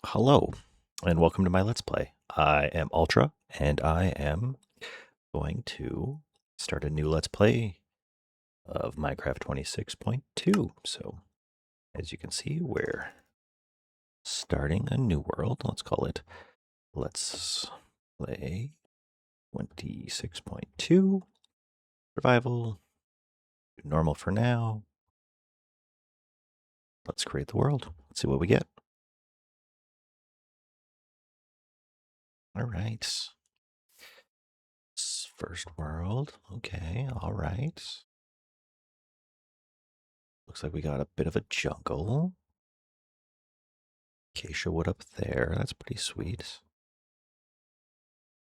Hello, and welcome to my Let's Play. I am Ultra, and I am going to start a new Let's Play of Minecraft 26.2. So, as you can see, we're starting a new world. Let's call it Let's Play 26.2. Survival. Normal for now. Let's create the world. Let's see what we get. All right. First world. Okay, all right. Looks like we got a bit of a jungle. Acacia wood up there. That's pretty sweet.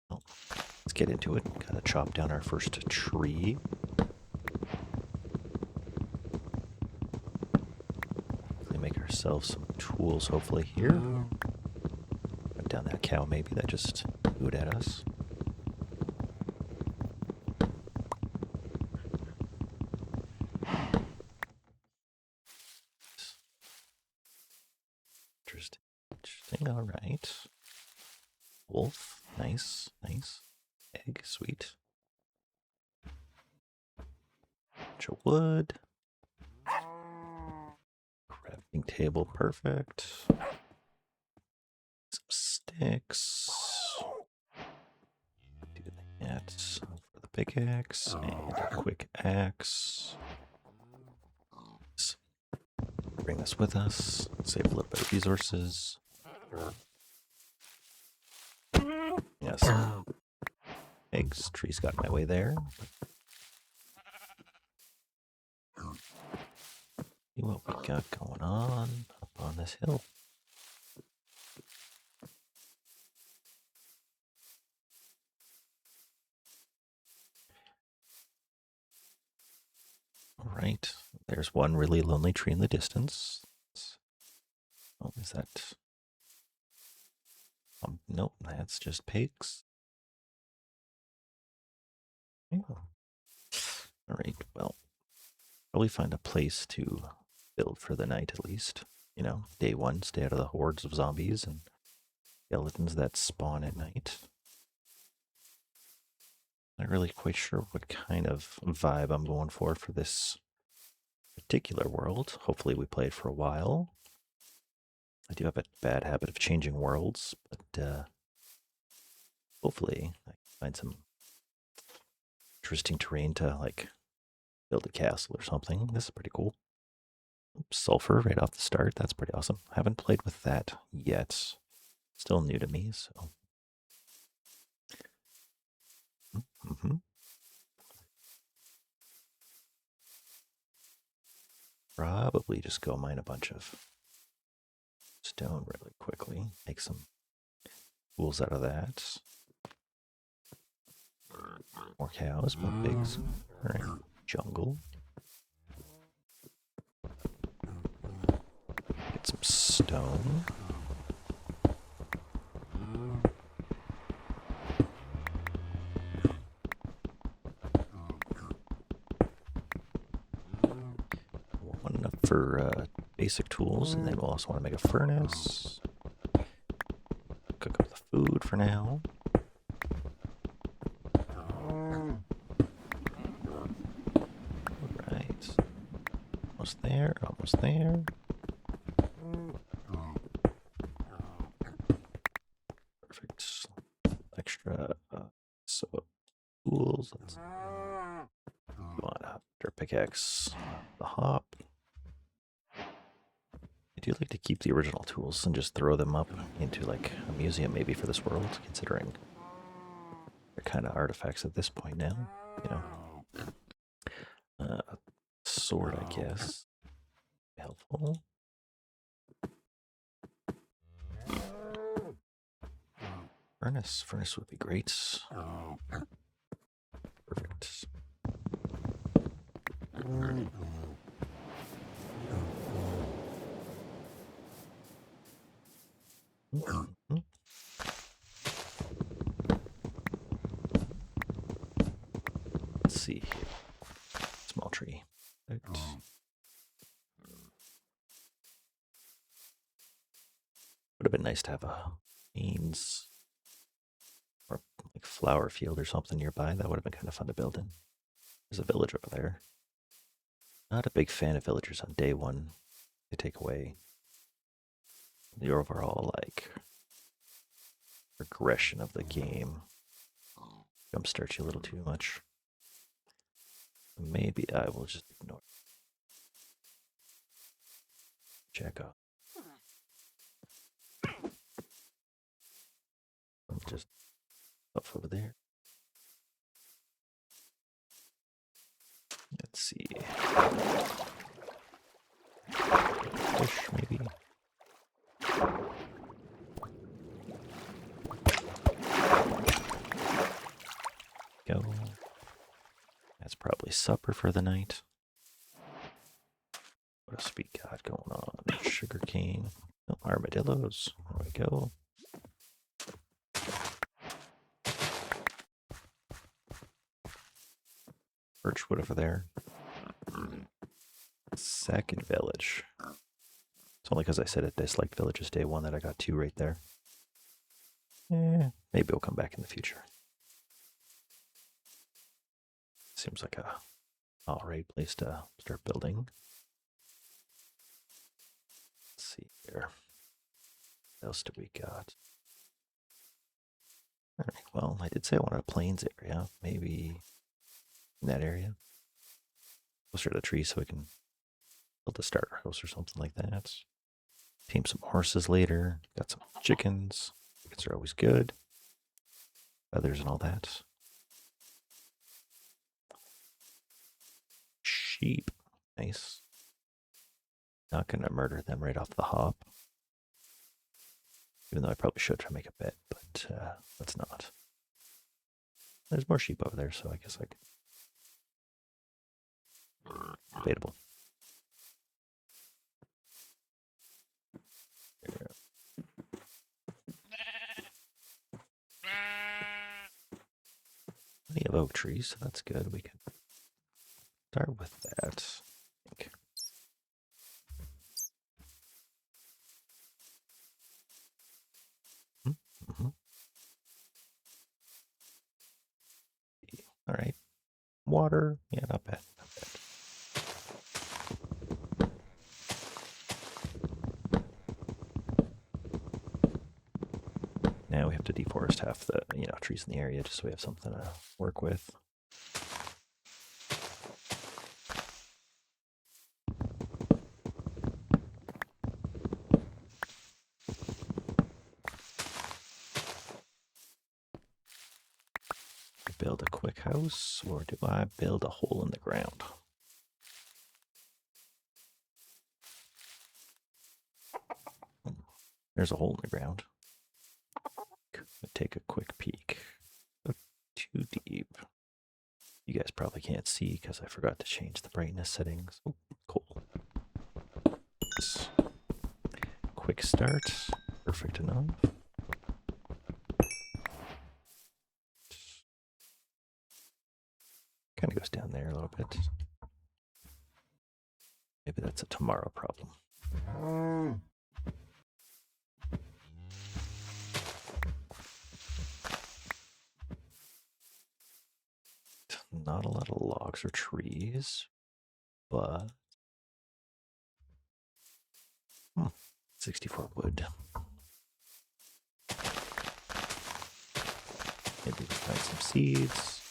Well, let's get into it. Gotta chop down our first tree. Make ourselves some tools, hopefully, here. Put down that cow, maybe, that just booed at us. Interesting, all right. Wolf, nice, nice. Egg, sweet. Bunch of wood. Crafting table, perfect. Some sticks. Do that for the pickaxe and a quick axe. Bring this with us. Save a little bit of resources. Yes. Eggs. Trees got in my way there. See what we got going on up on this hill. All right. There's one really lonely tree in the distance. Oh, is that? Nope, that's just pigs. Yeah. All right. Well, probably find a place to build for the night at least. You know, day one, stay out of the hordes of zombies and skeletons that spawn at night. Not really quite sure what kind of vibe I'm going for this particular world. Hopefully we play it for a while. I do have a bad habit of changing worlds, but hopefully I can find some interesting terrain to like build a castle or something. This is pretty cool. Oops, sulfur right off the start. That's pretty awesome. Haven't played with that yet. Still new to me, so. Mm-hmm. Probably just go mine a bunch of stone really quickly. Make some tools out of that. More cows, more pigs. All right, jungle. Get some stone. One enough for basic tools, and then we'll also want to make a furnace. Cook up the food for now. Alright. Almost there, almost there. Perfect. Extra tools. Let's go on up. Dirt pickaxe. The hop. I do like to keep the original tools and just throw them up into like a museum maybe for this world, considering they're kind of artifacts at this point now, you know. Sword, I guess. Helpful. Furnace would be great. Perfect. Mm-hmm. Let's see here. Small tree. Perfect. Would have been nice to have a beans or like flower field or something nearby. That would have been kind of fun to build in. There's a village over there. Not a big fan of villagers on day one. They take away the overall like progression of the game. Jumpstart you a little too much. Maybe I will just ignore. Check out. Just up over there. Let's see. Fish, maybe. Go. That's probably supper for the night. What else we got going on? Sugarcane. Oh, armadillos. There we go. Birchwood over there. Second village. It's only because I said I disliked villages day one that I got 2 right there. Maybe we'll come back in the future. Seems like a alright place to start building. Let's see here. What else do we got? Alright, well, I did say I wanted a plains area. Maybe in that area. Closer to the tree so we can build a starter house or something like that. Tame some horses later. Got some chickens. Chickens are always good. Feathers and all that. Sheep. Nice. Not going to murder them right off the hop. Even though I probably should try to make a bet, but let's not. There's more sheep over there, so I guess I could. Debatable. Plenty of oak trees, so that's good. We can start with that. I think. Mm-hmm. All right. Water. Yeah, not bad. Not bad. Now we have to deforest half the trees in the area just so we have something to work with. Build a quick house, or do I build a hole in the ground? There's a hole in the ground. Take a quick peek. Not too deep. You guys probably can't see because I forgot to change the brightness settings. Oh, cool. Quick start. Perfect enough. Kind of goes down there a little bit. Maybe that's a tomorrow problem. Not a lot of logs or trees, but 64 wood. Maybe we can find some seeds.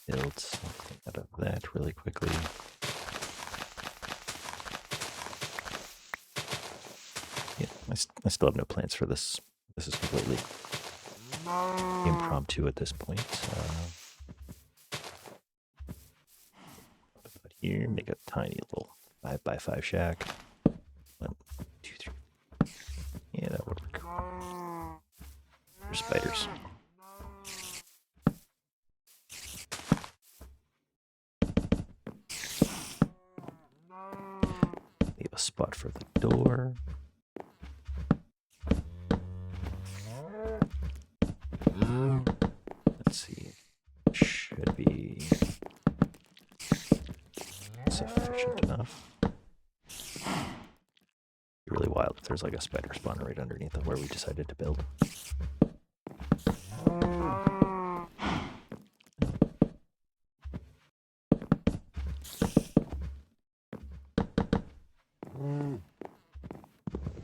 Build something out of that really quickly. Yeah, I still have no plans for this. This is completely impromptu at this point. But here, make a tiny little 5x5 shack. 1, 2, 3. Yeah, that would work. There's spiders. Leave a spot for the door. Let's see. Should be sufficient enough. Be really wild if there's there's like a spider spawner right underneath of where we decided to build.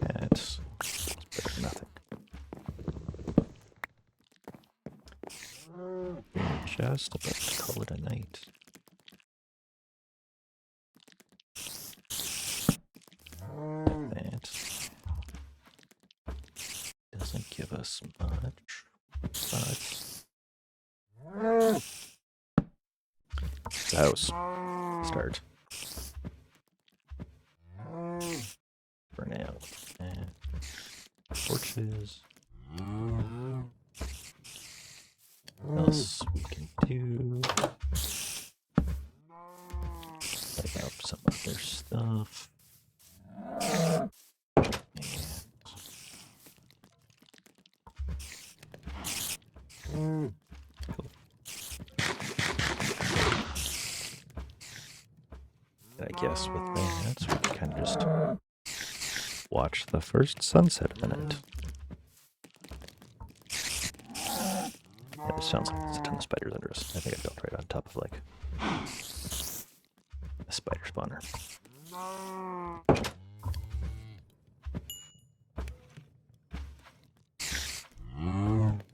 That's better than nothing. Just about to call it a night. That doesn't give us much, but the house. Start. For now. And torches. What else we can do? Pick up some other stuff. And cool. I guess with that, we can kind of just watch the first sunset of the night. Yeah, it sounds like there's a ton of spiders under us. I think I built right on top of like a spider spawner.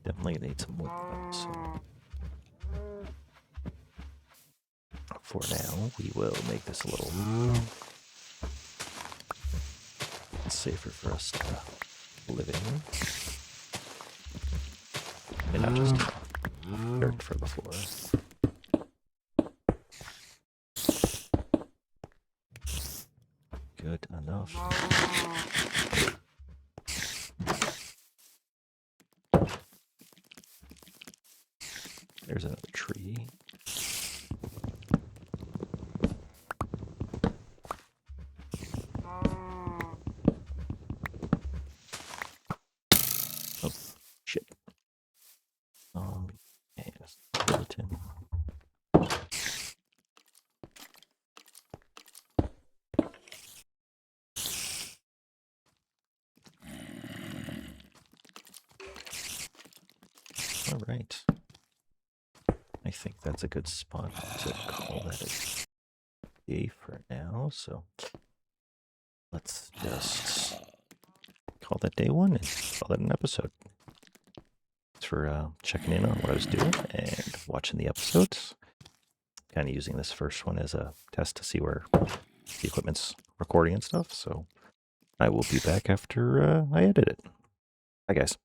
Definitely need some wood though, so for now we will make this a little safer for us to live in. And not just dirt for the floor. Good enough. There's another tree. Oh, shit. Yes, skeleton. All right. I think that's a good spot to call that a day for now. So let's just call that day one and call that an episode. Thanks for checking in on what I was doing and watching the episodes. Kind of using this first one as a test to see where the equipment's recording and stuff. So I will be back after I edit it. Bye, guys.